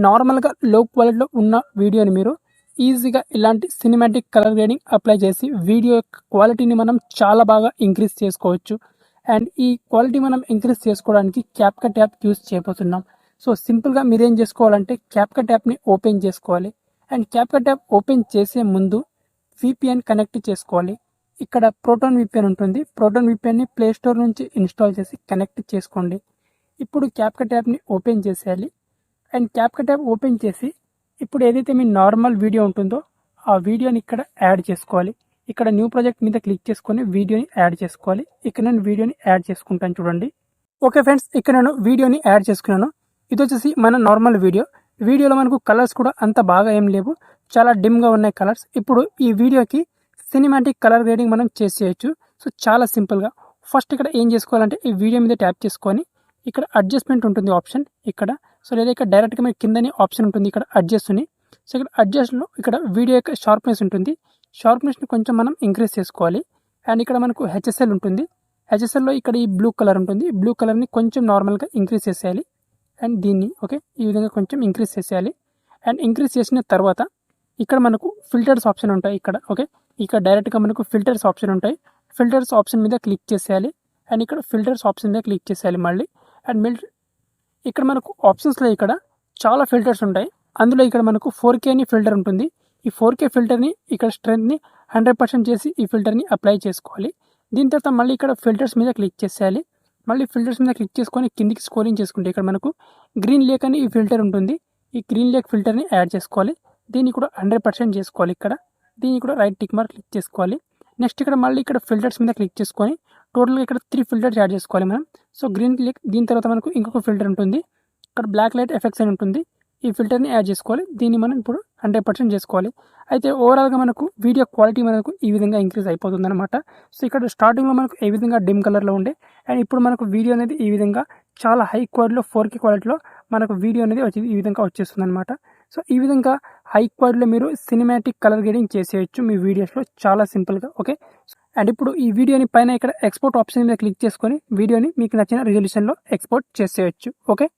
నార్మల్గా లో క్వాలిటీలో ఉన్న వీడియోని మీరు ఈజీగా ఇలాంటి సినిమాటిక్ కలర్ గ్రేడింగ్ అప్లై చేసి వీడియో యొక్క క్వాలిటీని మనం చాలా బాగా ఇంక్రీజ్ చేసుకోవచ్చు. అండ్ ఈ క్వాలిటీ మనం ఇంక్రీజ్ చేసుకోవడానికి క్యాప్కట్ యాప్ యూస్ చేయబోతున్నాం. సో సింపుల్గా మీరేం చేసుకోవాలంటే క్యాప్కట్ యాప్ని ఓపెన్ చేసుకోవాలి. అండ్ క్యాప్కట్ యాప్ ఓపెన్ చేసే ముందు VPN కనెక్ట్ చేసుకోవాలి. ఇక్కడ ప్రోటాన్ VPN ఉంటుంది. ప్రోటాన్ VPNని ప్లే స్టోర్ నుంచి ఇన్స్టాల్ చేసి కనెక్ట్ చేసుకోండి. ఇప్పుడు క్యాప్కట్ యాప్ని ఓపెన్ చేసేయాలి. అండ్ క్యాప్కట్ యాప్ ఓపెన్ చేసి ఇప్పుడు ఏదైతే మీ నార్మల్ వీడియో ఉంటుందో ఆ వీడియోని ఇక్కడ యాడ్ చేసుకోవాలి. ఇక్కడ న్యూ ప్రాజెక్ట్ మీద క్లిక్ చేసుకొని వీడియోని యాడ్ చేసుకోవాలి. ఇక్కడ నేను వీడియోని యాడ్ చేసుకుంటాను చూడండి. ఓకే ఫ్రెండ్స్, ఇక్కడ నేను వీడియోని యాడ్ చేసుకున్నాను. ఇది వచ్చేసి మన నార్మల్ వీడియో. వీడియోలో మనకు కలర్స్ కూడా అంత బాగా ఏం లేవు, చాలా డిమ్గా ఉన్నాయి కలర్స్. ఇప్పుడు ఈ వీడియోకి సినిమాటిక్ కలర్ గ్రేడింగ్ మనం చేసేయచ్చు. సో చాలా సింపుల్గా ఫస్ట్ ఇక్కడ ఏం చేసుకోవాలంటే ఈ వీడియో మీద ట్యాప్ చేసుకొని ఇక్కడ అడ్జస్ట్మెంట్ ఉంటుంది ఆప్షన్ ఇక్కడ. సో లేదా ఇక్కడ డైరెక్ట్గా మీకు కిందని ఆప్షన్ ఉంటుంది ఇక్కడ అడ్జస్ట్ని. సో ఇక్కడ అడ్జస్ట్లో ఇక్కడ వీడియో యొక్క షార్ప్నెస్ ఉంటుంది. షార్ప్నెస్ని కొంచెం మనం ఇంక్రీజ్ చేసుకోవాలి. అండ్ ఇక్కడ మనకు HSL ఉంటుంది. HSLలో ఇక్కడ ఈ బ్లూ కలర్ ఉంటుంది. బ్లూ కలర్ని కొంచెం నార్మల్గా ఇంక్రీజ్ చేసేయాలి. అండ్ దీన్ని ఓకే ఈ విధంగా కొంచెం ఇంక్రీజ్ చేసేయాలి. అండ్ ఇంక్రీజ్ చేసిన తర్వాత ఇక్కడ మనకు ఫిల్టర్స్ ఆప్షన్ ఉంటాయి ఇక్కడ. ఓకే ఇక్కడ డైరెక్ట్గా మనకు ఫిల్టర్స్ ఆప్షన్ ఉంటాయి. ఫిల్టర్స్ ఆప్షన్ మీద క్లిక్ చేసేయాలి. అండ్ ఇక్కడ ఫిల్టర్స్ ఆప్షన్ మీద క్లిక్ చేసేయాలి మళ్ళీ. అండ్ ఇక్కడ మనకు ఆప్షన్స్లో ఇక్కడ చాలా ఫిల్టర్స్ ఉంటాయి. అందులో ఇక్కడ మనకు 4K అని ఫిల్టర్ ఉంటుంది. ఈ 4K ఫిల్టర్ని ఇక్కడ స్ట్రెంత్ని 100% చేసి ఈ ఫిల్టర్ని అప్లై చేసుకోవాలి. దీని తర్వాత మళ్ళీ ఇక్కడ ఫిల్టర్స్ మీద క్లిక్ చేసేయాలి. మళ్ళీ ఫిల్టర్స్ మీద క్లిక్ చేసుకొని కిందికి స్క్రోలింగ్ చేసుకుంటే ఇక్కడ మనకు గ్రీన్ లేక్ అని ఈ ఫిల్టర్ ఉంటుంది. ఈ గ్రీన్ లేక్ ఫిల్టర్ని యాడ్ చేసుకోవాలి. దీన్ని కూడా 100% చేసుకోవాలి ఇక్కడ. దీన్ని కూడా రైట్ టిక్ మార్క్ క్లిక్ చేసుకోవాలి. నెక్స్ట్ ఇక్కడ మళ్ళీ ఇక్కడ ఫిల్టర్స్ మీద క్లిక్ చేసుకొని టోటల్గా ఇక్కడ 3 ఫిల్టర్స్ యాడ్ చేసుకోవాలి మనం. సో గ్రీన్ లేక్, దీని తర్వాత మనకు ఇంకొక ఫిల్టర్ ఉంటుంది ఇక్కడ బ్లాక్ లైట్ ఎఫెక్ట్స్ అని ఉంటుంది. ఈ ఫిల్టర్ని యాడ్ చేసుకోవాలి. దీన్ని మనం ఇప్పుడు 100% చేసుకోవాలి. అయితే ఓవరాల్గా మనకు వీడియో క్వాలిటీ మనకు ఈ విధంగా ఇంక్రీజ్ అయిపోతుంది అనమాట. సో ఇక్కడ స్టార్టింగ్లో మనకు ఏ విధంగా డిమ్ కలర్లో ఉండే అండ్ ఇప్పుడు మనకు వీడియో అనేది ఈ విధంగా చాలా హై క్వాలిటీలో 4K క్వాలిటీలో మనకు వీడియో అనేది ఈ విధంగా వచ్చేస్తుంది అనమాట. సో ఈ విధంగా హై క్వాలిటీలో మీరు సినిమాటిక్ కలర్ గ్రేడింగ్ చేసేయచ్చు మీ వీడియోస్లో చాలా సింపుల్గా. ఓకే అండ్ ఇప్పుడు ఈ వీడియోని పైన ఇక్కడ ఎక్స్పోర్ట్ ఆప్షన్ మీద క్లిక్ చేసుకొని వీడియోని మీకు నచ్చిన రిజల్యూషన్లో ఎక్స్పోర్ట్ చేసేయచ్చు. ఓకే.